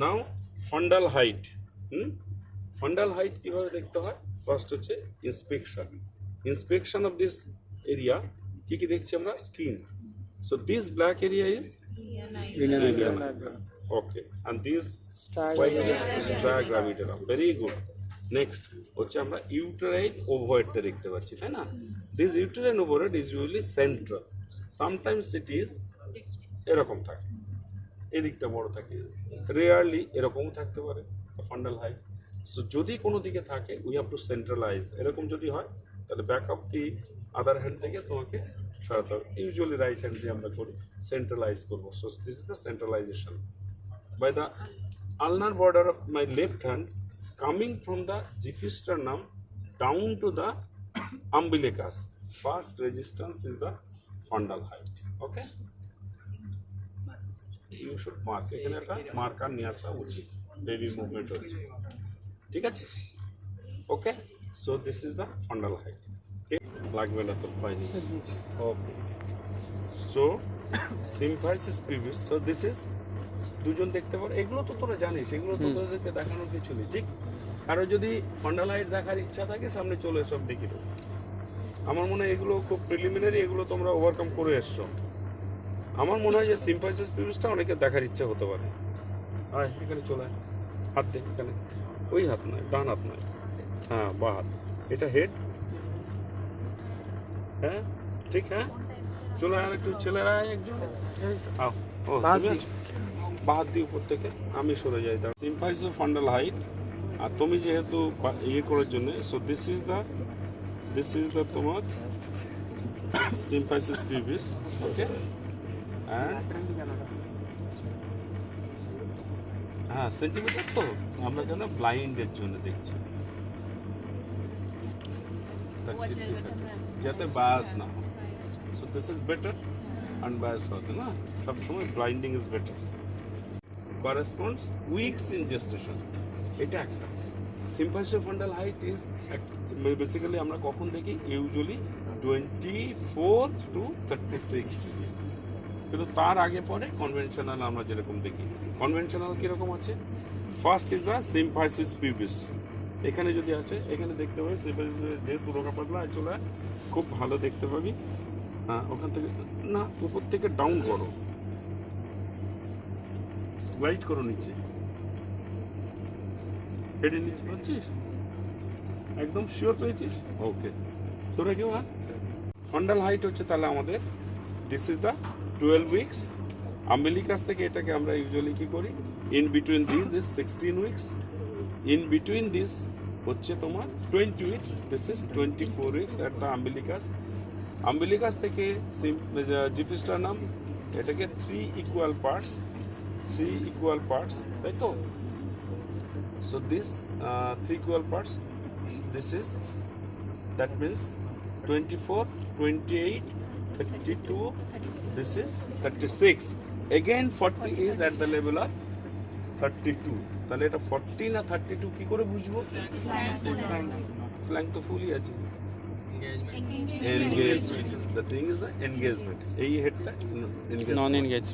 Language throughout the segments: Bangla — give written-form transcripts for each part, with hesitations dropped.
নাও ফান্ডাল হাইট। ফান্ডাল হাইট কীভাবে দেখতে হয়? ফার্স্ট হচ্ছে ইন্সপেকশন অফ দিস এরিয়া। কী কী দেখছি আমরা? Skin. So this black area is okay, and this striae gravidarum, very good. Next হচ্ছে আমরা ইউটেরাইন ওভারহেডটা দেখতে পাচ্ছি, তাই না? This uterine overhead is usually central, sometimes it is এরকম থাকে, এদিকটা বড় থাকে, রেয়ারলি এরকমও থাকতে পারে ফান্ডাল হাইট। সো যদি কোনো দিকে থাকে উই হ্যাভ টু সেন্ট্রালাইজ। এরকম যদি হয় তাহলে back of the other hand থেকে তোমাকে সরাতে হবে। ইউজুয়ালি রাইট হ্যান্ড দিয়ে আমরা করি, সেন্ট্রালাইজ করবো। So this is the centralisation by the ulnar border of my left hand coming from the Ziphisternum down to the umbilicus. First resistance is the fundal height. Okay, you should mark এখানে একটা মার্কার নিয়ে আসা উচিত, বেবি মুভমেন্ট হচ্ছে, ঠিক আছে? Okay, so this is the fundal height. লাগবে না তো পাইনি। Okay, so symphysis previous, so this is দুজন দেখতে পারো। এগুলো তো তোরা জানিস, এগুলো তো তোদেরকে দেখানোর কিছু নেই, ঠিক? আরও যদি ফান্ডাল হাইট দেখার ইচ্ছা থাকে সামনে চলে সব দেখি দেবো। আমার মনে হয় এগুলো খুব প্রিলিমিনারি, এগুলো তোমরা ওভারকাম করে এসছো। আমার মনে হয় যে সিম্পাইসিস প্রিভিয়াসটা অনেকের দেখার ইচ্ছা হতে পারে। আয় এখানে চলে আয়, হাত দেখ এখানে, ওই হাত নয়, ডান হাত নয়, হ্যাঁ বা হাত, এটা হেড, হ্যাঁ ঠিক, হ্যাঁ চলে আর একটু ছেলেরা একজন আও, ও বাদ দিয়ে উপর থেকে আমি সরে যাই। তার সিম্পাইসিস ফান্ডাল হাইট, আর তুমি যেহেতু ইয়ে করার জন্য, সো দিস ইজ দ্য তোমার সিম্পাইসিস প্রিভিয়াস। ওকে, হ্যাঁ সেন্টিমিটার তো আমরা কেন ব্লাইন্ডের জন্য দেখছি, যাতে বায়াস না হয়। So this is better, unbiased হতে না সবসময় blinding is better. corresponds weeks in gestation, এটা একটা। Symphysis fundal height is basically আমরা কখন দেখি? ইউজুয়ালি 24 to 36, কিন্তু তার আগে পরে কনভেনশনাল আমরা যেরকম দেখি। কনভেনশনাল কীরকম আছে? First is the symphysis previous, এখানে যদি আছে এখানে দেখতে পাবি সিম্পাইসিস, যেহেতু রোগা পাতলা চলে খুব ভালো দেখতে পাবি। হ্যাঁ ওখান থেকে না, উপর থেকে ডাউন করো, স্লাইড করো নিচে, হেডের নিচে পাচ্ছিস, একদম শিওর পেয়েছিস? ওকে, তোরা কেউ আর ফান্ডাল হাইট হচ্ছে তাহলে আমাদের this is the 12 weeks. Umbilicus থেকে এটাকে আমরা ইউজুয়ালি কি করি? In between this is 16 weeks, in between this হচ্ছে তোমার 20 weeks, this is 24 weeks at the umbilicus. Umbilicus থেকে জিফিস্টারনাম, এটাকে 3 ইকুয়াল পার্টস, তাই তো? So this 3 equal parts, this is, that means 24, 28, 32, this is 36. Again 40 is at the level of 32. তাহলে এটা 40 না 32 কি করে বুঝবো? ফ্ল্যাঙ্ক তো ফুলই আছে। Engagement. The thing is the engagement. এই হেডটা non engage,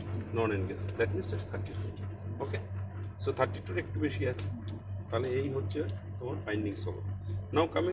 that means it's 32. Okay, so 32 একটু বেশি আছে, তাহলে এই হচ্ছে তোমার ফাইন্ডিংস হলো। নাও কামিং